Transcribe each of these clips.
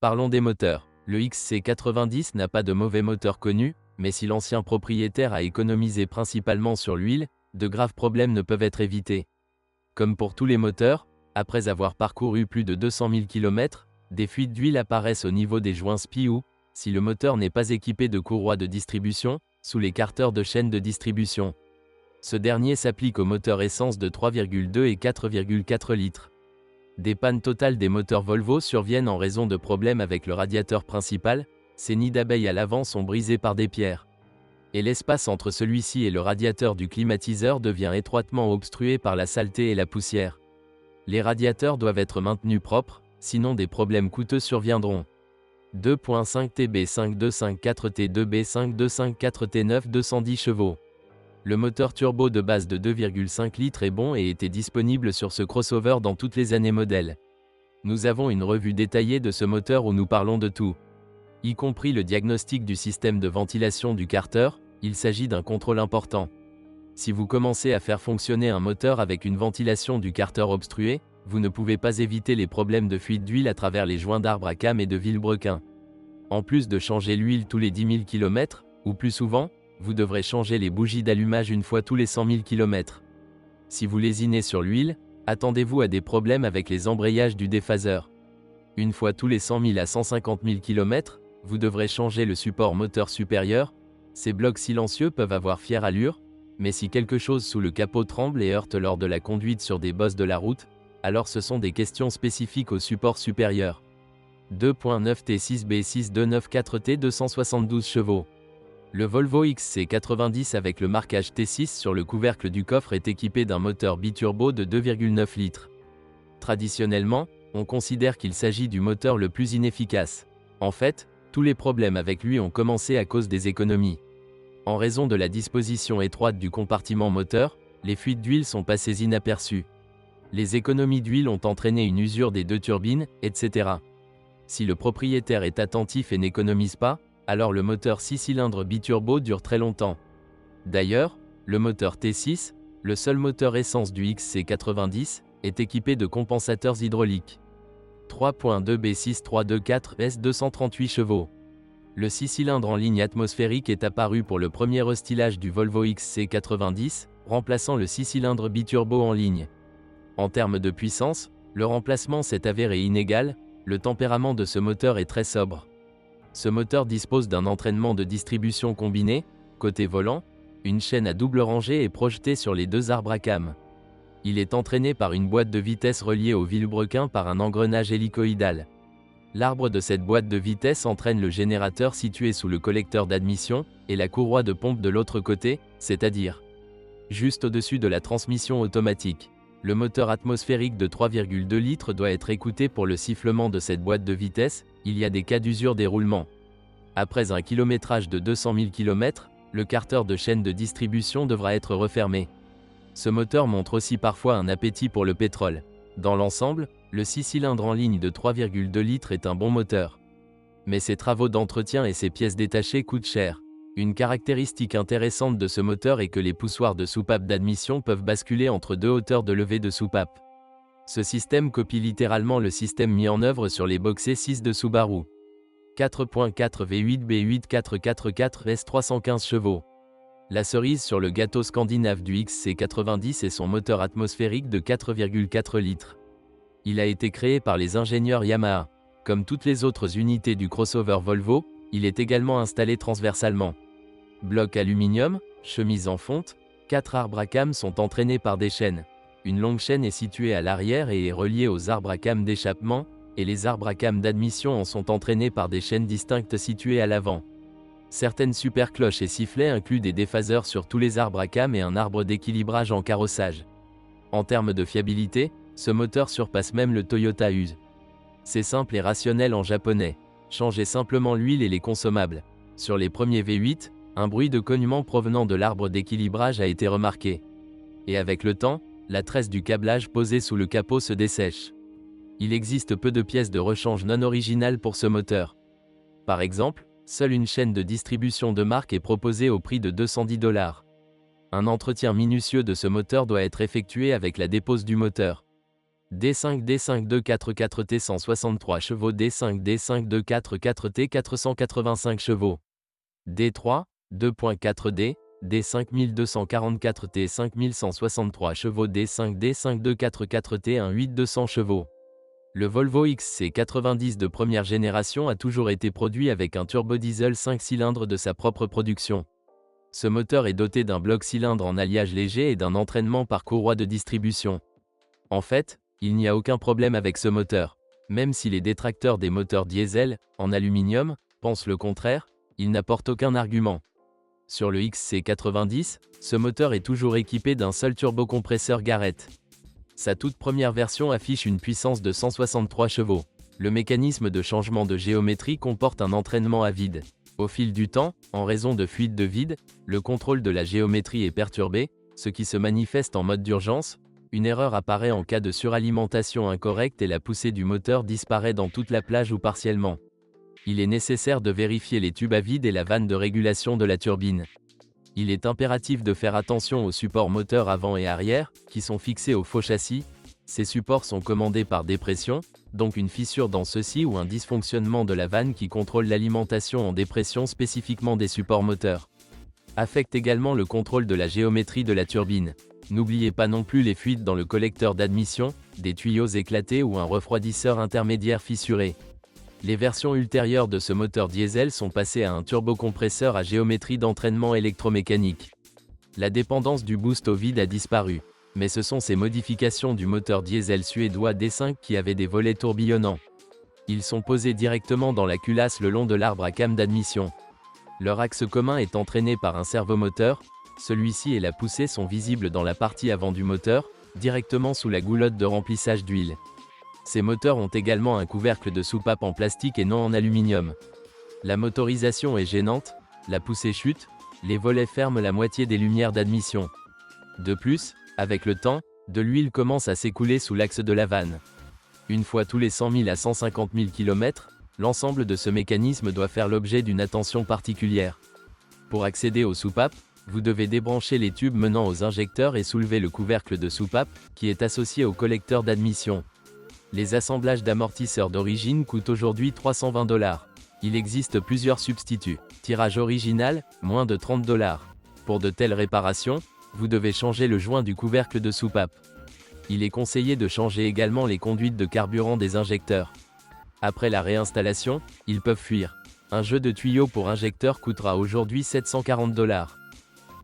Parlons des moteurs. Le XC90 n'a pas de mauvais moteur connu, mais si l'ancien propriétaire a économisé principalement sur l'huile, de graves problèmes ne peuvent être évités. Comme pour tous les moteurs, après avoir parcouru plus de 200 000 km, des fuites d'huile apparaissent au niveau des joints SPI ou, si le moteur n'est pas équipé de courroie de distribution, sous l'écarteur de chaîne de distribution. Ce dernier s'applique aux moteurs essence de 3,2 et 4,4 litres. Des pannes totales des moteurs Volvo surviennent en raison de problèmes avec le radiateur principal, ses nids d'abeilles à l'avant sont brisés par des pierres. Et l'espace entre celui-ci et le radiateur du climatiseur devient étroitement obstrué par la saleté et la poussière. Les radiateurs doivent être maintenus propres, sinon des problèmes coûteux surviendront. 2.5 TB 5254 T2B 5254 T9 210 chevaux. Le moteur turbo de base de 2,5 litres est bon et était disponible sur ce crossover dans toutes les années modèles. Nous avons une revue détaillée de ce moteur où nous parlons de tout, y compris le diagnostic du système de ventilation du carter. Il s'agit d'un contrôle important. Si vous commencez à faire fonctionner un moteur avec une ventilation du carter obstruée, vous ne pouvez pas éviter les problèmes de fuite d'huile à travers les joints d'arbre à cames et de vilebrequin. En plus de changer l'huile tous les 10 000 km, ou plus souvent, vous devrez changer les bougies d'allumage une fois tous les 100 000 km. Si vous lésinez sur l'huile, attendez-vous à des problèmes avec les embrayages du déphaseur. Une fois tous les 100 000 à 150 000 km, vous devrez changer le support moteur supérieur. Ces blocs silencieux peuvent avoir fière allure, mais si quelque chose sous le capot tremble et heurte lors de la conduite sur des bosses de la route, alors ce sont des questions spécifiques au support supérieur. 2.9 T6B6 294 T 272 chevaux. Le Volvo XC90 avec le marquage T6 sur le couvercle du coffre est équipé d'un moteur biturbo de 2,9 litres. Traditionnellement, on considère qu'il s'agit du moteur le plus inefficace. En fait, tous les problèmes avec lui ont commencé à cause des économies. En raison de la disposition étroite du compartiment moteur, les fuites d'huile sont passées inaperçues. Les économies d'huile ont entraîné une usure des deux turbines, etc. Si le propriétaire est attentif et n'économise pas, alors le moteur 6 cylindres biturbo dure très longtemps. D'ailleurs, le moteur T6, le seul moteur essence du XC90, est équipé de compensateurs hydrauliques. 3.2 B6 324 S 238 chevaux. Le 6 cylindres en ligne atmosphérique est apparu pour le premier restylage du Volvo XC90, remplaçant le 6 cylindres biturbo en ligne. En termes de puissance, le remplacement s'est avéré inégal, le tempérament de ce moteur est très sobre. Ce moteur dispose d'un entraînement de distribution combiné, côté volant, une chaîne à double rangée est projetée sur les deux arbres à cames. Il est entraîné par une boîte de vitesse reliée au vilebrequin par un engrenage hélicoïdal. L'arbre de cette boîte de vitesse entraîne le générateur situé sous le collecteur d'admission, et la courroie de pompe de l'autre côté, c'est-à-dire juste au-dessus de la transmission automatique. Le moteur atmosphérique de 3,2 litres doit être écouté pour le sifflement de cette boîte de vitesse. Il y a des cas d'usure des roulements. Après un kilométrage de 200 000 km, le carter de chaîne de distribution devra être refermé. Ce moteur montre aussi parfois un appétit pour le pétrole. Dans l'ensemble, le 6 cylindres en ligne de 3,2 litres est un bon moteur. Mais ses travaux d'entretien et ses pièces détachées coûtent cher. Une caractéristique intéressante de ce moteur est que les poussoirs de soupape d'admission peuvent basculer entre deux hauteurs de levée de soupape. Ce système copie littéralement le système mis en œuvre sur les Boxer 6 de Subaru. 4.4 V8 B8 444 S 315 chevaux. La cerise sur le gâteau scandinave du XC90 est son moteur atmosphérique de 4,4 litres. Il a été créé par les ingénieurs Yamaha. Comme toutes les autres unités du crossover Volvo, il est également installé transversalement. Bloc aluminium, chemise en fonte, 4 arbres à cames sont entraînés par des chaînes. Une longue chaîne est située à l'arrière et est reliée aux arbres à cames d'échappement, et les arbres à cames d'admission en sont entraînés par des chaînes distinctes situées à l'avant. Certaines supercloches et sifflets incluent des déphaseurs sur tous les arbres à cames et un arbre d'équilibrage en carrossage. En termes de fiabilité, ce moteur surpasse même le Toyota Uzi. C'est simple et rationnel en japonais. Changez simplement l'huile et les consommables. Sur les premiers V8, un bruit de cognement provenant de l'arbre d'équilibrage a été remarqué. Et avec le temps, la tresse du câblage posée sous le capot se dessèche. Il existe peu de pièces de rechange non originales pour ce moteur. Par exemple, seule une chaîne de distribution de marque est proposée au prix de 210 $. Un entretien minutieux de ce moteur doit être effectué avec la dépose du moteur. D5 D5 244T 163 chevaux D5 D5 244T 485 chevaux. D3 2.4D D5244T 5163 chevaux D5 D5 244T 18200 chevaux. Le Volvo XC90 de première génération a toujours été produit avec un turbodiesel 5 cylindres de sa propre production. Ce moteur est doté d'un bloc cylindre en alliage léger et d'un entraînement par courroie de distribution. En fait, il n'y a aucun problème avec ce moteur. Même si les détracteurs des moteurs diesel, en aluminium, pensent le contraire, ils n'apportent aucun argument. Sur le XC90, ce moteur est toujours équipé d'un seul turbocompresseur Garrett. Sa toute première version affiche une puissance de 163 chevaux. Le mécanisme de changement de géométrie comporte un entraînement à vide. Au fil du temps, en raison de fuites de vide, le contrôle de la géométrie est perturbé, ce qui se manifeste en mode d'urgence. Une erreur apparaît en cas de suralimentation incorrecte et la poussée du moteur disparaît dans toute la plage ou partiellement. Il est nécessaire de vérifier les tubes à vide et la vanne de régulation de la turbine. Il est impératif de faire attention aux supports moteurs avant et arrière, qui sont fixés au faux châssis. Ces supports sont commandés par dépression, donc une fissure dans ceux-ci ou un dysfonctionnement de la vanne qui contrôle l'alimentation en dépression spécifiquement des supports moteurs. Affecte également le contrôle de la géométrie de la turbine. N'oubliez pas non plus les fuites dans le collecteur d'admission, des tuyaux éclatés ou un refroidisseur intermédiaire fissuré. Les versions ultérieures de ce moteur diesel sont passées à un turbocompresseur à géométrie d'entraînement électromécanique. La dépendance du boost au vide a disparu, mais ce sont ces modifications du moteur diesel suédois D5 qui avaient des volets tourbillonnants. Ils sont posés directement dans la culasse le long de l'arbre à cam d'admission. Leur axe commun est entraîné par un servomoteur. Celui-ci et la poussée sont visibles dans la partie avant du moteur, directement sous la goulotte de remplissage d'huile. Ces moteurs ont également un couvercle de soupape en plastique et non en aluminium. La motorisation est gênante, la poussée chute, les volets ferment la moitié des lumières d'admission. De plus, avec le temps, de l'huile commence à s'écouler sous l'axe de la vanne. Une fois tous les 100 000 à 150 000 km, l'ensemble de ce mécanisme doit faire l'objet d'une attention particulière. Pour accéder aux soupapes, vous devez débrancher les tubes menant aux injecteurs et soulever le couvercle de soupape, qui est associé au collecteur d'admission. Les assemblages d'amortisseurs d'origine coûtent aujourd'hui 320 $. Il existe plusieurs substituts. Tirage original, moins de 30 $. Pour de telles réparations, vous devez changer le joint du couvercle de soupape. Il est conseillé de changer également les conduites de carburant des injecteurs. Après la réinstallation, ils peuvent fuir. Un jeu de tuyaux pour injecteur coûtera aujourd'hui 740 $.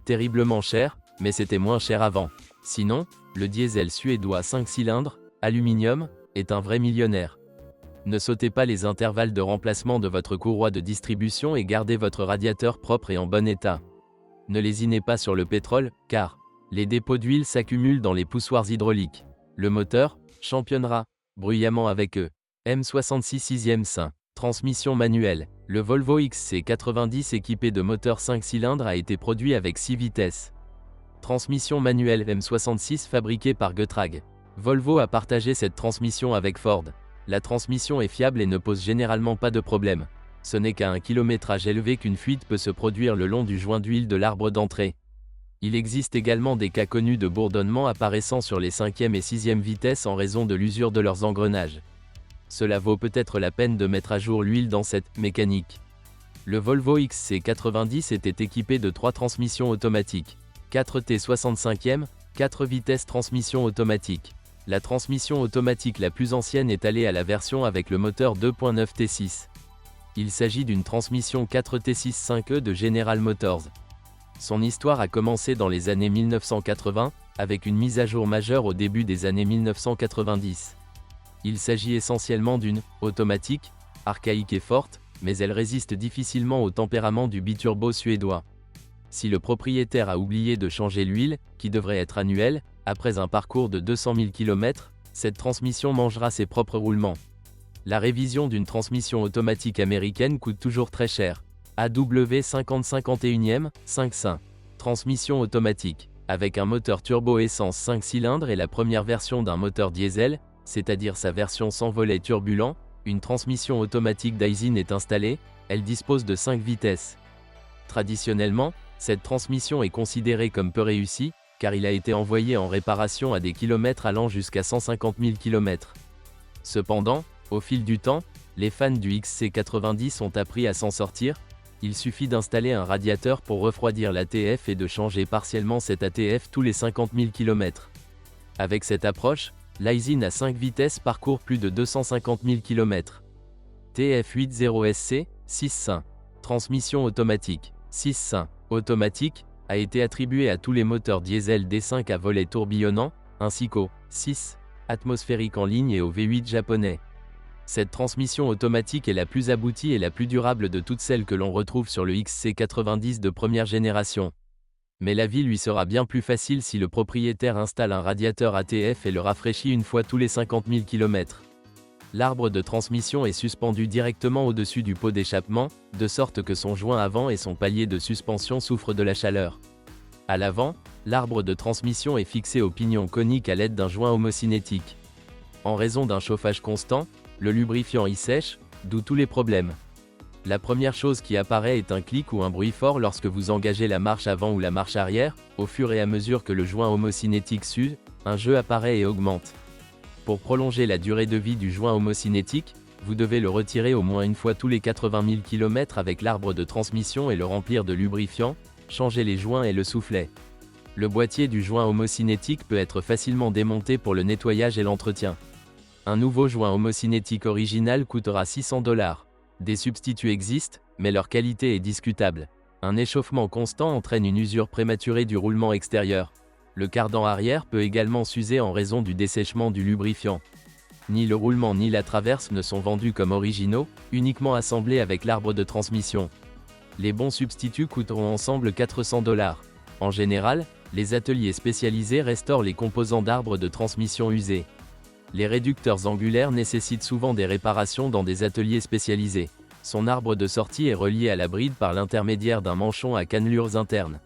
Terriblement cher, mais c'était moins cher avant. Sinon, le diesel suédois 5 cylindres, aluminium, est un vrai millionnaire. Ne sautez pas les intervalles de remplacement de votre courroie de distribution et gardez votre radiateur propre et en bon état. Ne lésinez pas sur le pétrole, car les dépôts d'huile s'accumulent dans les poussoirs hydrauliques. Le moteur championnera bruyamment avec eux. M66 6e sein. Transmission manuelle. Le Volvo XC90 équipé de moteur 5 cylindres a été produit avec 6 vitesses. Transmission manuelle M66 fabriquée par Getrag. Volvo a partagé cette transmission avec Ford. La transmission est fiable et ne pose généralement pas de problème. Ce n'est qu'à un kilométrage élevé qu'une fuite peut se produire le long du joint d'huile de l'arbre d'entrée. Il existe également des cas connus de bourdonnement apparaissant sur les 5e et 6e vitesses en raison de l'usure de leurs engrenages. Cela vaut peut-être la peine de mettre à jour l'huile dans cette mécanique. Le Volvo XC90 était équipé de 3 transmissions automatiques. 4T 65e, 4 vitesses transmission automatique. La transmission automatique la plus ancienne est allée à la version avec le moteur 2.9 T6. Il s'agit d'une transmission 4T6.5e de General Motors. Son histoire a commencé dans les années 1980, avec une mise à jour majeure au début des années 1990. Il s'agit essentiellement d'une automatique, archaïque et forte, mais elle résiste difficilement au tempérament du biturbo suédois. Si le propriétaire a oublié de changer l'huile, qui devrait être annuelle, après un parcours de 200 000 km, cette transmission mangera ses propres roulements. La révision d'une transmission automatique américaine coûte toujours très cher. AW 5051e, 5 seins. Transmission automatique. Avec un moteur turbo essence 5 cylindres et la première version d'un moteur diesel, c'est-à-dire sa version sans volet turbulent, une transmission automatique Daisy est installée, elle dispose de 5 vitesses. Traditionnellement, cette transmission est considérée comme peu réussie, car il a été envoyé en réparation à des kilomètres allant jusqu'à 150 000 km. Cependant, au fil du temps, les fans du XC90 ont appris à s'en sortir. Il suffit d'installer un radiateur pour refroidir l'ATF et de changer partiellement cet ATF tous les 50 000 km. Avec cette approche, l'Aisin à 5 vitesses parcourt plus de 250 000 km. TF80SC, 6.5. Transmission automatique. 6.5. Automatique, a été attribué à tous les moteurs diesel D5 à volet tourbillonnant, ainsi qu'au 6 atmosphérique en ligne et au V8 japonais. Cette transmission automatique est la plus aboutie et la plus durable de toutes celles que l'on retrouve sur le XC90 de première génération. Mais la vie lui sera bien plus facile si le propriétaire installe un radiateur ATF et le rafraîchit une fois tous les 50 000 km. L'arbre de transmission est suspendu directement au-dessus du pot d'échappement, de sorte que son joint avant et son palier de suspension souffrent de la chaleur. À l'avant, l'arbre de transmission est fixé au pignon conique à l'aide d'un joint homocinétique. En raison d'un chauffage constant, le lubrifiant y sèche, d'où tous les problèmes. La première chose qui apparaît est un clic ou un bruit fort lorsque vous engagez la marche avant ou la marche arrière. Au fur et à mesure que le joint homocinétique s'use, un jeu apparaît et augmente. Pour prolonger la durée de vie du joint homocinétique, vous devez le retirer au moins une fois tous les 80 000 km avec l'arbre de transmission et le remplir de lubrifiant, changer les joints et le soufflet. Le boîtier du joint homocinétique peut être facilement démonté pour le nettoyage et l'entretien. Un nouveau joint homocinétique original coûtera 600 $. Des substituts existent, mais leur qualité est discutable. Un échauffement constant entraîne une usure prématurée du roulement extérieur. Le cardan arrière peut également s'user en raison du dessèchement du lubrifiant. Ni le roulement ni la traverse ne sont vendus comme originaux, uniquement assemblés avec l'arbre de transmission. Les bons substituts coûteront ensemble 400 $. En général, les ateliers spécialisés restaurent les composants d'arbres de transmission usés. Les réducteurs angulaires nécessitent souvent des réparations dans des ateliers spécialisés. Son arbre de sortie est relié à la bride par l'intermédiaire d'un manchon à cannelures internes.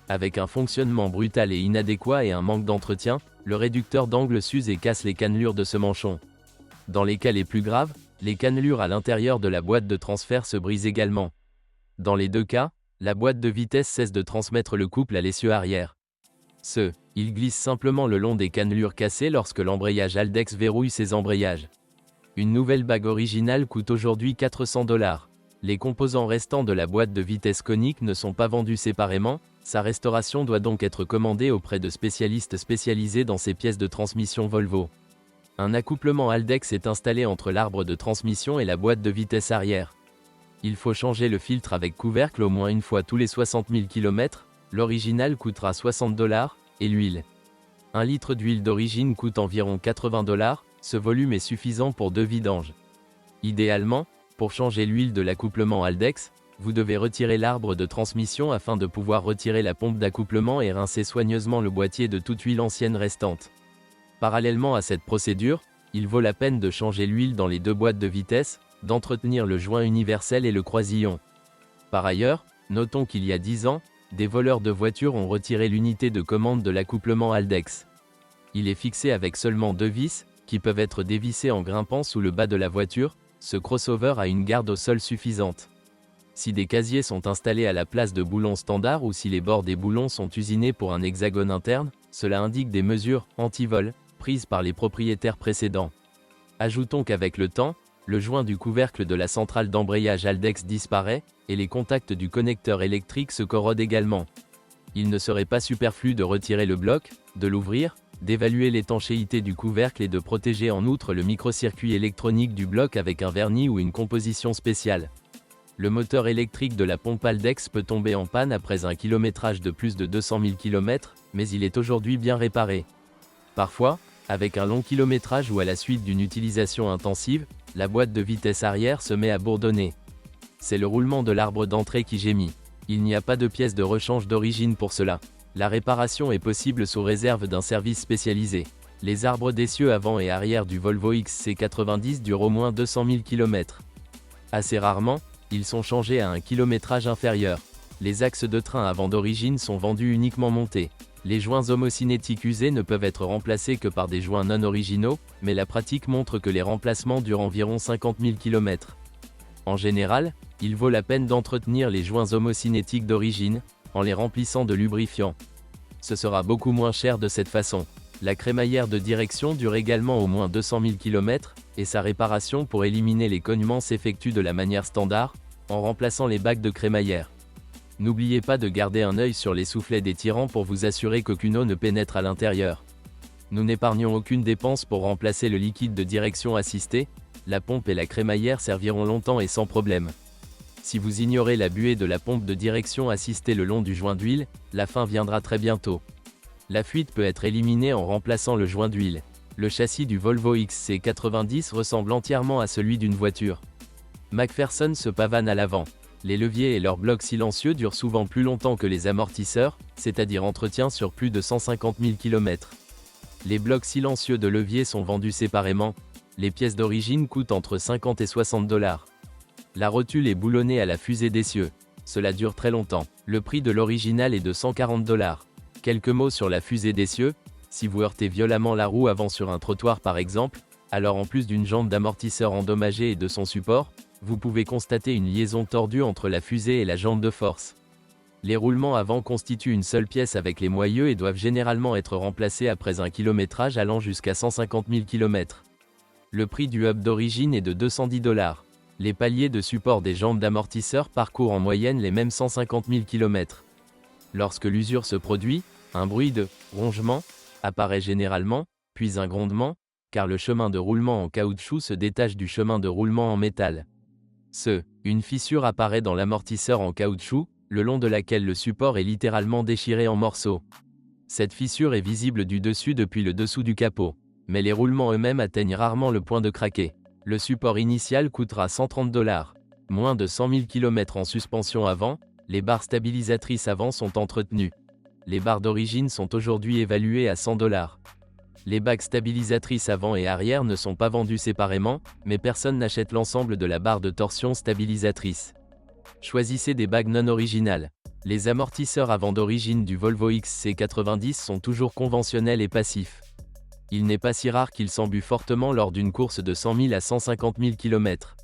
Avec un fonctionnement brutal et inadéquat et un manque d'entretien, le réducteur d'angle s'use et casse les cannelures de ce manchon. Dans les cas les plus graves, les cannelures à l'intérieur de la boîte de transfert se brisent également. Dans les deux cas, la boîte de vitesse cesse de transmettre le couple à l'essieu arrière. Il glisse simplement le long des cannelures cassées lorsque l'embrayage Haldex verrouille ses embrayages. Une nouvelle bague originale coûte aujourd'hui 400 $. Les composants restants de la boîte de vitesse conique ne sont pas vendus séparément, sa restauration doit donc être commandée auprès de spécialistes spécialisés dans ces pièces de transmission Volvo. Un accouplement Haldex est installé entre l'arbre de transmission et la boîte de vitesse arrière. Il faut changer le filtre avec couvercle au moins une fois tous les 60 000 km, l'original coûtera 60 $, et l'huile. 1 litre d'huile d'origine coûte environ 80 $, ce volume est suffisant pour 2 vidanges. Idéalement, pour changer l'huile de l'accouplement Haldex, vous devez retirer l'arbre de transmission afin de pouvoir retirer la pompe d'accouplement et rincer soigneusement le boîtier de toute huile ancienne restante. Parallèlement à cette procédure, il vaut la peine de changer l'huile dans les deux boîtes de vitesse, d'entretenir le joint universel et le croisillon. Par ailleurs, notons qu'il y a 10 ans, des voleurs de voitures ont retiré l'unité de commande de l'accouplement Haldex. Il est fixé avec seulement 2 vis, qui peuvent être dévissées en grimpant sous le bas de la voiture. Ce crossover a une garde au sol suffisante. Si des casiers sont installés à la place de boulons standards ou si les bords des boulons sont usinés pour un hexagone interne, cela indique des mesures anti-vol prises par les propriétaires précédents. Ajoutons qu'avec le temps, le joint du couvercle de la centrale d'embrayage Haldex disparaît, et les contacts du connecteur électrique se corrodent également. Il ne serait pas superflu de retirer le bloc, de l'ouvrir, d'évaluer l'étanchéité du couvercle et de protéger en outre le microcircuit électronique du bloc avec un vernis ou une composition spéciale. Le moteur électrique de la pompe Haldex peut tomber en panne après un kilométrage de plus de 200 000 km, mais il est aujourd'hui bien réparé. Parfois, avec un long kilométrage ou à la suite d'une utilisation intensive, la boîte de vitesse arrière se met à bourdonner. C'est le roulement de l'arbre d'entrée qui gémit. Il n'y a pas de pièce de rechange d'origine pour cela. La réparation est possible sous réserve d'un service spécialisé. Les arbres d'essieu avant et arrière du Volvo XC90 durent au moins 200 000 km. Assez rarement, ils sont changés à un kilométrage inférieur. Les axes de train avant d'origine sont vendus uniquement montés. Les joints homocinétiques usés ne peuvent être remplacés que par des joints non originaux, mais la pratique montre que les remplacements durent environ 50 000 km. En général, il vaut la peine d'entretenir les joints homocinétiques d'origine, en les remplissant de lubrifiant. ce sera beaucoup moins cher de cette façon. La crémaillère de direction dure également au moins 200 000 km, et sa réparation pour éliminer les cognements s'effectue de la manière standard, en remplaçant les bacs de crémaillère. N'oubliez pas de garder un œil sur les soufflets des tirants pour vous assurer qu'aucune eau ne pénètre à l'intérieur. Nous n'épargnons aucune dépense pour remplacer le liquide de direction assisté, la pompe et la crémaillère serviront longtemps et sans problème. Si vous ignorez la buée de la pompe de direction assistée le long du joint d'huile, la fin viendra très bientôt. La fuite peut être éliminée en remplaçant le joint d'huile. Le châssis du Volvo XC90 ressemble entièrement à celui d'une voiture. McPherson se pavane à l'avant. Les leviers et leurs blocs silencieux durent souvent plus longtemps que les amortisseurs, c'est-à-dire entretien sur plus de 150 000 km. Les blocs silencieux de levier sont vendus séparément. Les pièces d'origine coûtent entre 50 et 60 $. La rotule est boulonnée à la fusée d'essieu. Cela dure très longtemps. Le prix de l'original est de 140 $. Quelques mots sur la fusée d'essieu. Si vous heurtez violemment la roue avant sur un trottoir par exemple, alors en plus d'une jambe d'amortisseur endommagée et de son support, vous pouvez constater une liaison tordue entre la fusée et la jambe de force. Les roulements avant constituent une seule pièce avec les moyeux et doivent généralement être remplacés après un kilométrage allant jusqu'à 150 000 km. Le prix du hub d'origine est de 210 $. Les paliers de support des jambes d'amortisseur parcourent en moyenne les mêmes 150 000 km. Lorsque l'usure se produit, un bruit de rongement apparaît généralement, puis un grondement, car le chemin de roulement en caoutchouc se détache du chemin de roulement en métal. Une fissure apparaît dans l'amortisseur en caoutchouc, le long de laquelle le support est littéralement déchiré en morceaux. Cette fissure est visible du dessus depuis le dessous du capot, mais les roulements eux-mêmes atteignent rarement le point de craquer. Le support initial coûtera 130 $. Moins de 100 000 km en suspension avant, les barres stabilisatrices avant sont entretenues. Les barres d'origine sont aujourd'hui évaluées à 100 $. Les bagues stabilisatrices avant et arrière ne sont pas vendues séparément, mais personne n'achète l'ensemble de la barre de torsion stabilisatrice. Choisissez des bagues non originales. Les amortisseurs avant d'origine du Volvo XC90 sont toujours conventionnels et passifs. Il n'est pas si rare qu'ils s'embuent fortement lors d'une course de 100 000 à 150 000 km.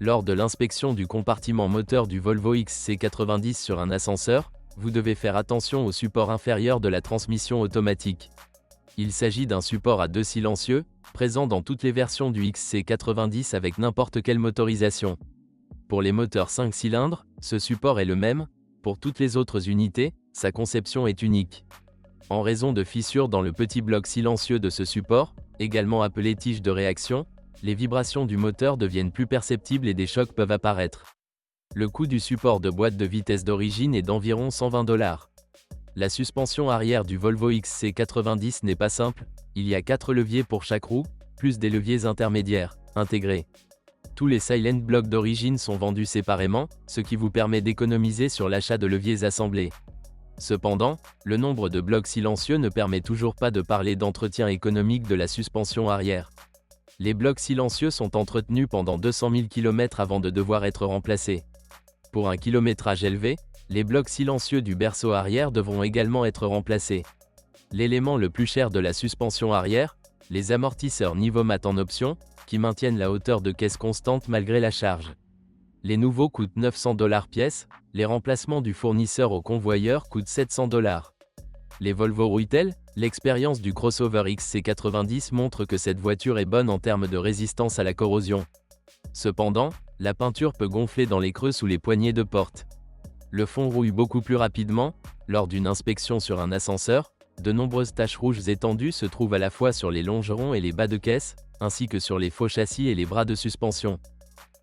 Lors de l'inspection du compartiment moteur du Volvo XC90 sur un ascenseur, vous devez faire attention au support inférieur de la transmission automatique. Il s'agit d'un support à deux silencieux, présent dans toutes les versions du XC90 avec n'importe quelle motorisation. Pour les moteurs 5 cylindres, ce support est le même. Pour toutes les autres unités, sa conception est unique. En raison de fissures dans le petit bloc silencieux de ce support, également appelé tige de réaction, les vibrations du moteur deviennent plus perceptibles et des chocs peuvent apparaître. Le coût du support de boîte de vitesse d'origine est d'environ 120 $. La suspension arrière du Volvo XC90 n'est pas simple, il y a 4 leviers pour chaque roue, plus des leviers intermédiaires, intégrés. Tous les silent blocks d'origine sont vendus séparément, ce qui vous permet d'économiser sur l'achat de leviers assemblés. Cependant, le nombre de blocs silencieux ne permet toujours pas de parler d'entretien économique de la suspension arrière. Les blocs silencieux sont entretenus pendant 200 000 km avant de devoir être remplacés. Pour un kilométrage élevé, les blocs silencieux du berceau arrière devront également être remplacés. L'élément le plus cher de la suspension arrière, les amortisseurs Nivomat en option, qui maintiennent la hauteur de caisse constante malgré la charge. Les nouveaux coûtent 900 $ pièce, les remplacements du fournisseur au convoyeur coûtent 700 $. Les Volvo rouillent-elles ? L'expérience du crossover XC90 montre que cette voiture est bonne en termes de résistance à la corrosion. Cependant, la peinture peut gonfler dans les creux sous les poignées de porte. Le fond rouille beaucoup plus rapidement. Lors d'une inspection sur un ascenseur, de nombreuses taches rouges étendues se trouvent à la fois sur les longerons et les bas de caisse, ainsi que sur les faux châssis et les bras de suspension.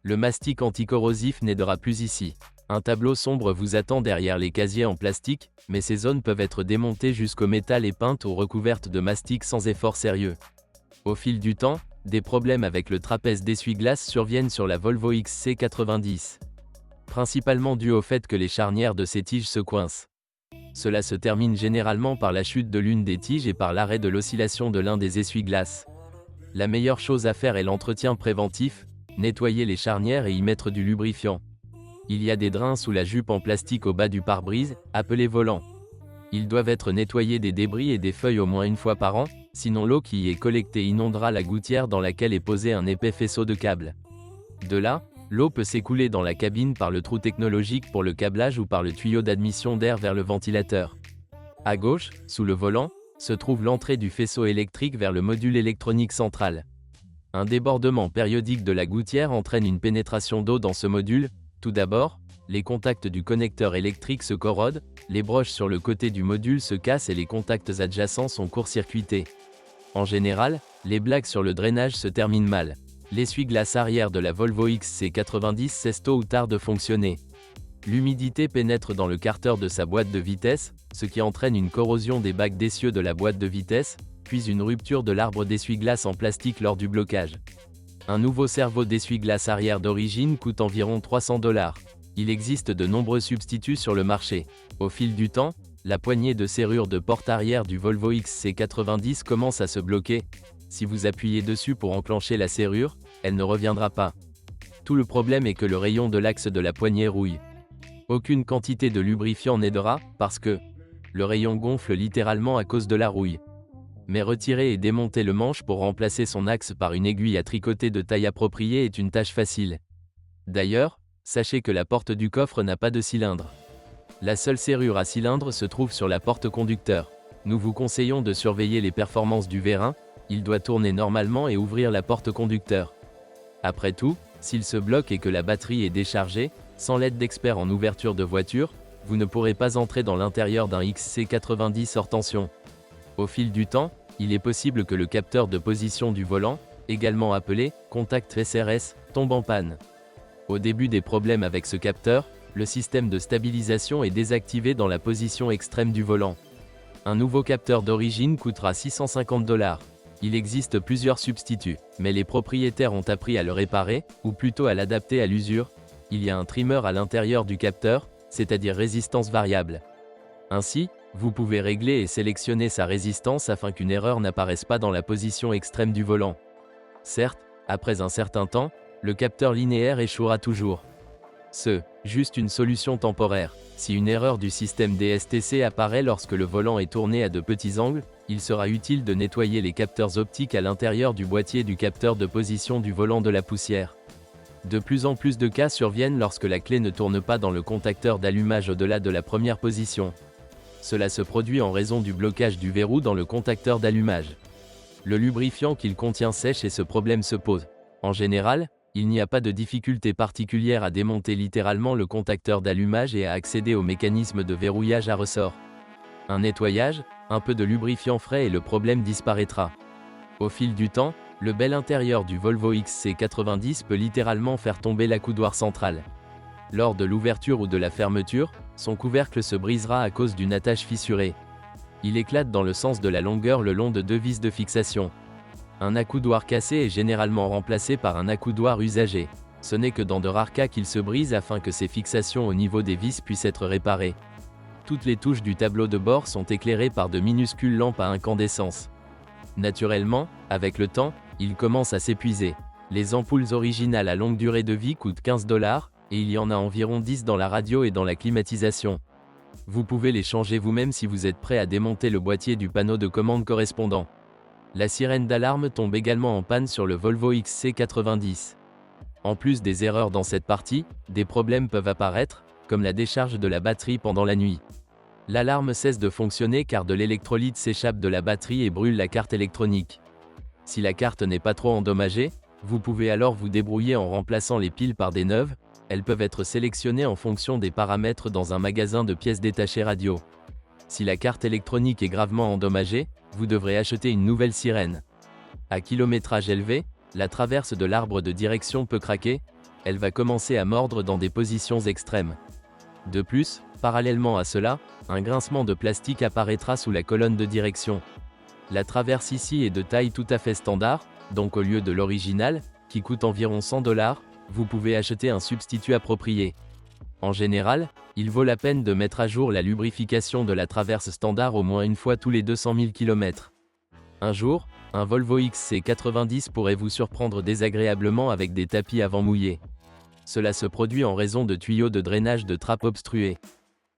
Le mastic anticorrosif n'aidera plus ici. Un tableau sombre vous attend derrière les casiers en plastique, mais ces zones peuvent être démontées jusqu'au métal et peintes ou recouvertes de mastic sans effort sérieux. Au fil du temps, des problèmes avec le trapèze d'essuie-glace surviennent sur la Volvo XC90. Principalement dû au fait que les charnières de ces tiges se coincent. Cela se termine généralement par la chute de l'une des tiges et par l'arrêt de l'oscillation de l'un des essuie-glaces. La meilleure chose à faire est l'entretien préventif, nettoyer les charnières et y mettre du lubrifiant. Il y a des drains sous la jupe en plastique au bas du pare-brise, appelés volants. Ils doivent être nettoyés des débris et des feuilles au moins une fois par an, sinon l'eau qui y est collectée inondera la gouttière dans laquelle est posé un épais faisceau de câbles. De là, l'eau peut s'écouler dans la cabine par le trou technologique pour le câblage ou par le tuyau d'admission d'air vers le ventilateur. À gauche, sous le volant, se trouve l'entrée du faisceau électrique vers le module électronique central. Un débordement périodique de la gouttière entraîne une pénétration d'eau dans ce module. Tout d'abord, les contacts du connecteur électrique se corrodent, les broches sur le côté du module se cassent et les contacts adjacents sont court-circuités. En général, les blagues sur le drainage se terminent mal. L'essuie-glace arrière de la Volvo XC90 cesse tôt ou tard de fonctionner. L'humidité pénètre dans le carter de sa boîte de vitesse, ce qui entraîne une corrosion des bacs d'essieu de la boîte de vitesse, puis une rupture de l'arbre d'essuie-glace en plastique lors du blocage. Un nouveau cerveau d'essuie-glace arrière d'origine coûte environ $300. Il existe de nombreux substituts sur le marché. Au fil du temps, la poignée de serrure de porte arrière du Volvo XC90 commence à se bloquer. Si vous appuyez dessus pour enclencher la serrure, elle ne reviendra pas. Tout le problème est que le rayon de l'axe de la poignée rouille. Aucune quantité de lubrifiant n'aidera, parce que le rayon gonfle littéralement à cause de la rouille. Mais retirer et démonter le manche pour remplacer son axe par une aiguille à tricoter de taille appropriée est une tâche facile. D'ailleurs, sachez que la porte du coffre n'a pas de cylindre. La seule serrure à cylindre se trouve sur la porte conducteur. Nous vous conseillons de surveiller les performances du vérin, il doit tourner normalement et ouvrir la porte conducteur. Après tout, s'il se bloque et que la batterie est déchargée, sans l'aide d'experts en ouverture de voiture, vous ne pourrez pas entrer dans l'intérieur d'un XC90 hors tension. Au fil du temps, il est possible que le capteur de position du volant, également appelé contact SRS, tombe en panne. Au début des problèmes avec ce capteur, le système de stabilisation est désactivé dans la position extrême du volant. Un nouveau capteur d'origine coûtera $650. Il existe plusieurs substituts, mais les propriétaires ont appris à le réparer, ou plutôt à l'adapter à l'usure. Il y a un trimmer à l'intérieur du capteur, c'est-à-dire résistance variable. Ainsi, vous pouvez régler et sélectionner sa résistance afin qu'une erreur n'apparaisse pas dans la position extrême du volant. Certes, après un certain temps, le capteur linéaire échouera toujours. Juste une solution temporaire. Si une erreur du système DSTC apparaît lorsque le volant est tourné à de petits angles, il sera utile de nettoyer les capteurs optiques à l'intérieur du boîtier du capteur de position du volant de la poussière. De plus en plus de cas surviennent lorsque la clé ne tourne pas dans le contacteur d'allumage au-delà de la première position. Cela se produit en raison du blocage du verrou dans le contacteur d'allumage. Le lubrifiant qu'il contient sèche et ce problème se pose. En général, il n'y a pas de difficulté particulière à démonter littéralement le contacteur d'allumage et à accéder au mécanisme de verrouillage à ressort. Un nettoyage, un peu de lubrifiant frais et le problème disparaîtra. Au fil du temps, le bel intérieur du Volvo XC90 peut littéralement faire tomber l'accoudoir central. Lors de l'ouverture ou de la fermeture, son couvercle se brisera à cause d'une attache fissurée. Il éclate dans le sens de la longueur le long de deux vis de fixation. Un accoudoir cassé est généralement remplacé par un accoudoir usagé. Ce n'est que dans de rares cas qu'il se brise afin que ces fixations au niveau des vis puissent être réparées. Toutes les touches du tableau de bord sont éclairées par de minuscules lampes à incandescence. Naturellement, avec le temps, il commence à s'épuiser. Les ampoules originales à longue durée de vie coûtent $15, et il y en a environ 10 dans la radio et dans la climatisation. Vous pouvez les changer vous-même si vous êtes prêt à démonter le boîtier du panneau de commande correspondant. La sirène d'alarme tombe également en panne sur le Volvo XC90. En plus des erreurs dans cette partie, des problèmes peuvent apparaître, comme la décharge de la batterie pendant la nuit. L'alarme cesse de fonctionner car de l'électrolyte s'échappe de la batterie et brûle la carte électronique. Si la carte n'est pas trop endommagée, vous pouvez alors vous débrouiller en remplaçant les piles par des neuves. Elles peuvent être sélectionnées en fonction des paramètres dans un magasin de pièces détachées radio. Si la carte électronique est gravement endommagée, vous devrez acheter une nouvelle sirène. À kilométrage élevé, la traverse de l'arbre de direction peut craquer, elle va commencer à mordre dans des positions extrêmes. De plus, parallèlement à cela, un grincement de plastique apparaîtra sous la colonne de direction. La traverse ici est de taille tout à fait standard, donc au lieu de l'original, qui coûte environ $100, vous pouvez acheter un substitut approprié. En général, il vaut la peine de mettre à jour la lubrification de la traverse standard au moins une fois tous les 200 000 km. Un jour, un Volvo XC90 pourrait vous surprendre désagréablement avec des tapis avant mouillés. Cela se produit en raison de tuyaux de drainage de trappe obstrués.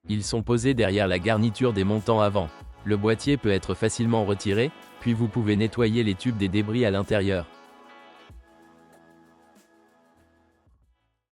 Ils sont posés derrière la garniture des montants avant. Le boîtier peut être facilement retiré, puis vous pouvez nettoyer les tubes des débris à l'intérieur.